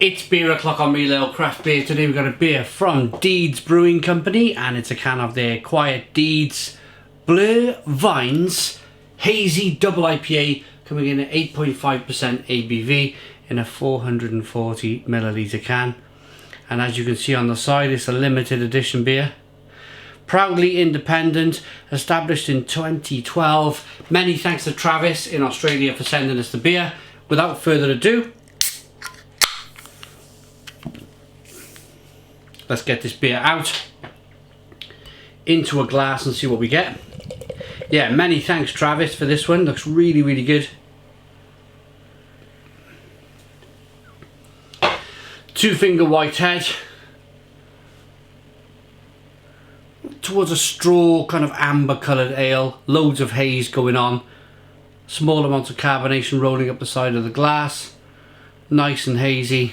It's beer o'clock on Me Little Craft Beer. Today we've got a beer from Deeds Brewing Company, and it's a can of their Quiet Deeds Blur Vines Hazy Double IPA, coming in at 8.5% ABV in a 440 milliliter can. And as you can see on the side, it's a limited edition beer. Proudly independent, established in 2012. Many thanks to Travis in Australia for sending us the beer. Without further ado, let's get this beer out into a glass and see what we get. Yeah, many thanks Travis for this one. Looks really, really good. Two-finger white head. Towards a straw, kind of amber coloured ale. Loads of haze going on. Small amounts of carbonation rolling up the side of the glass. Nice and hazy.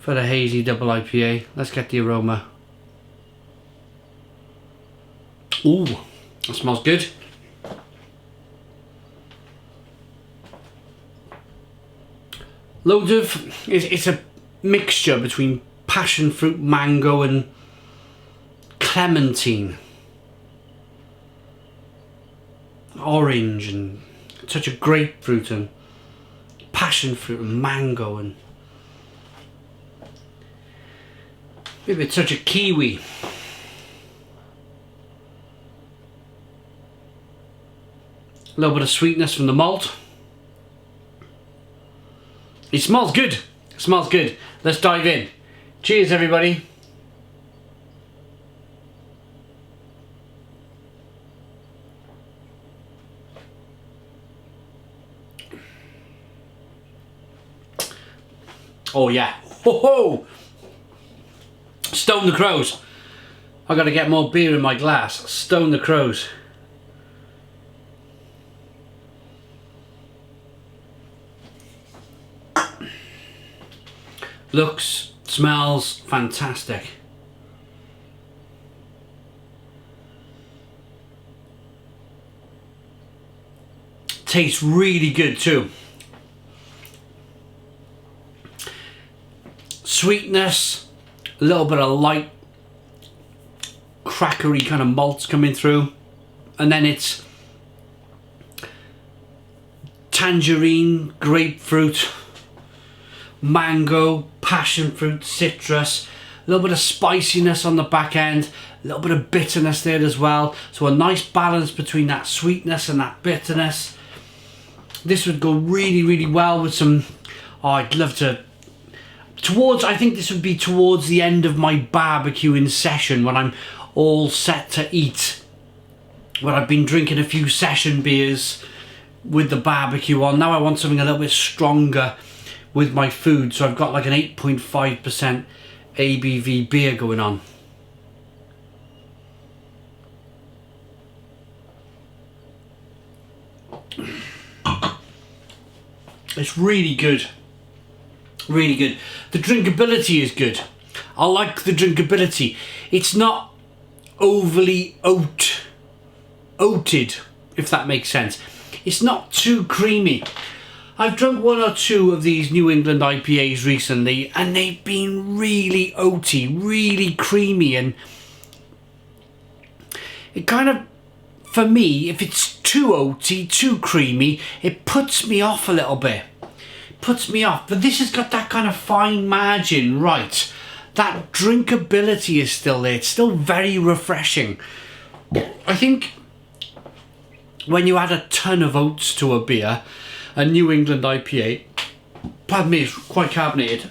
For the Hazy Double IPA. Let's get the aroma. Ooh, that smells good. Loads of, it's a mixture between passion fruit, mango and clementine. Orange and a touch of grapefruit and passion fruit and mango and maybe a touch of kiwi. A little bit of sweetness from the malt. It smells good. It smells good. Let's dive in. Cheers, everybody. Oh yeah. Ho ho! Stone the crows. I gotta get more beer in my glass. Stone the crows. Looks, smells fantastic. Tastes really good too. Sweetness, a little bit of light crackery kind of malts coming through, and then it's tangerine, grapefruit, mango, passion fruit, citrus, a little bit of spiciness on the back end, a little bit of bitterness there as well, so a nice balance between that sweetness and that bitterness. This would go really, really well with some, oh, I'd love to, I think this would be towards the end of my barbecuing session when I'm all set to eat, when I've been drinking a few session beers with the barbecue on. Now I want something a little bit stronger with my food, so I've got like an 8.5% ABV beer going on. It's really good. Really good. The drinkability is good. I like the drinkability. It's not overly oated, if that makes sense. It's not too creamy. I've drunk one or two of these New England IPAs recently, and they've been really oaty, really creamy, and it kind of, for me, if it's too oaty, too creamy, it puts me off a little bit. Puts me off. But this has got that kind of fine margin right. That drinkability is still there. It's still very refreshing. I think when you add a ton of oats to a beer, a New England IPA, pardon me, it's quite carbonated,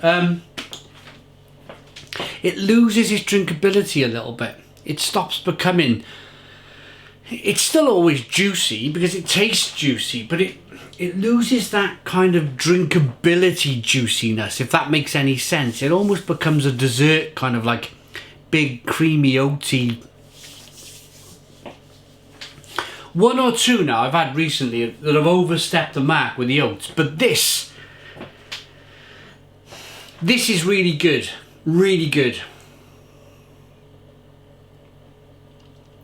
it loses its drinkability a little bit. It stops becoming, it's still always juicy because it tastes juicy, but it loses that kind of drinkability juiciness, if that makes any sense. It almost becomes a dessert, kind of like big creamy oaty. One or two now I've had recently that have overstepped the mark with the oats, but this is really good, really good.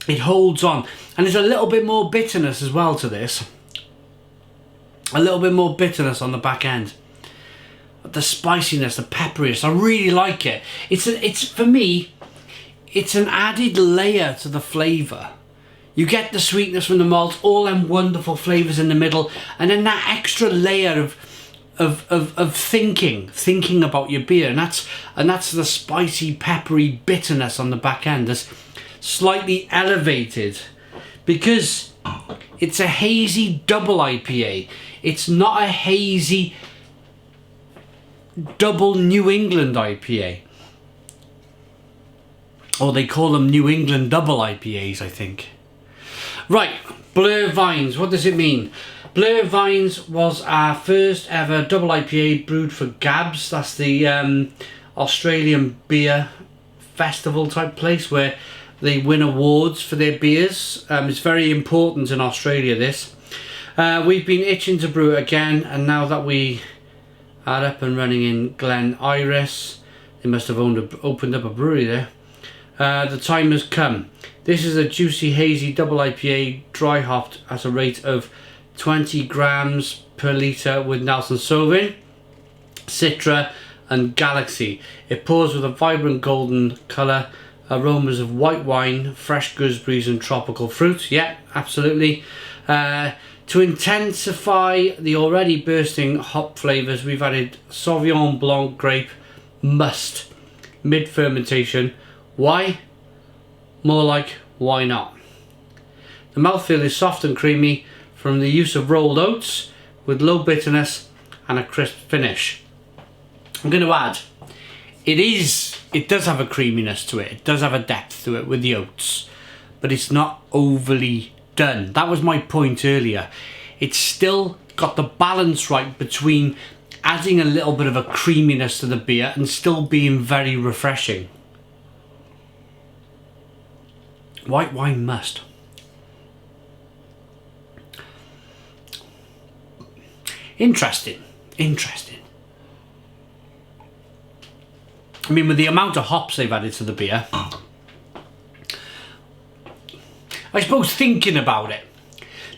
It holds on, and there's a little bit more bitterness as well to this. A little bit more bitterness on the back end. The spiciness, the pepperiness, I really like it. It's for me, it's an added layer to the flavour. You get the sweetness from the malt, all them wonderful flavours in the middle, and then that extra layer of thinking about your beer, and that's the spicy, peppery bitterness on the back end that's slightly elevated because it's a hazy double IPA. It's not a hazy double New England IPA. Or they call them New England double IPAs, I think. Right, Blur Vines, what does it mean? Blur Vines was our first ever double IPA brewed for Gabs. That's the Australian beer festival type place where they win awards for their beers. It's very important in Australia, this. We've been itching to brew it again, and now that we are up and running in Glen Iris, they must have opened up a brewery there. The time has come. This is a juicy hazy double IPA, dry hopped at a rate of 20 grams per litre with Nelson Sauvin, Citra and Galaxy. It pours with a vibrant golden colour, aromas of white wine, fresh gooseberries and tropical fruit. Yeah, absolutely. To intensify the already bursting hop flavours, we've added Sauvignon Blanc grape must mid-fermentation. Why? More like, why not? The mouthfeel is soft and creamy from the use of rolled oats with low bitterness and a crisp finish. I'm going to add, it does have a creaminess to it. It does have a depth to it with the oats, but it's not overly done. That was my point earlier. It's still got the balance right between adding a little bit of a creaminess to the beer and still being very refreshing. White wine must. Interesting. I mean, with the amount of hops they've added to the beer, I suppose thinking about it,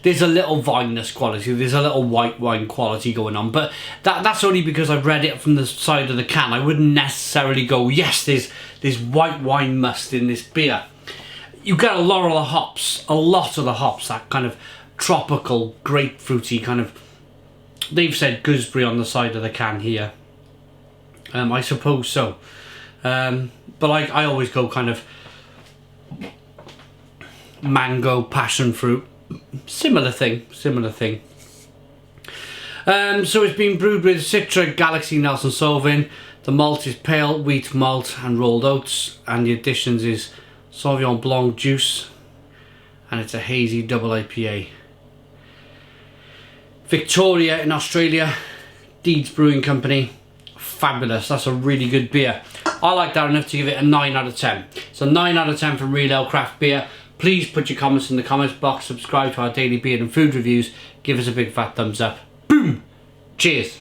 there's a little vinous quality, there's a little white wine quality going on, but that's only because I've read it from the side of the can. I wouldn't necessarily go, yes, there's white wine must in this beer. You get a lot of the hops, that kind of tropical, grapefruity kind of, they've said gooseberry on the side of the can here. I suppose so. But I always go kind of mango, passion fruit, similar thing. So it's been brewed with Citra, Galaxy, Nelson Sauvin. The malt is pale wheat malt and rolled oats, and the additions is Sauvignon Blanc juice, and it's a hazy double IPA. Victoria in Australia, Deeds Brewing Company, fabulous. That's a really good beer. I like that enough to give it a 9 out of 10. So 9 out of 10 from Real Ale Craft Beer. Please put your comments in the comments box, subscribe to our daily beer and food reviews, give us a big fat thumbs up. Boom! Cheers!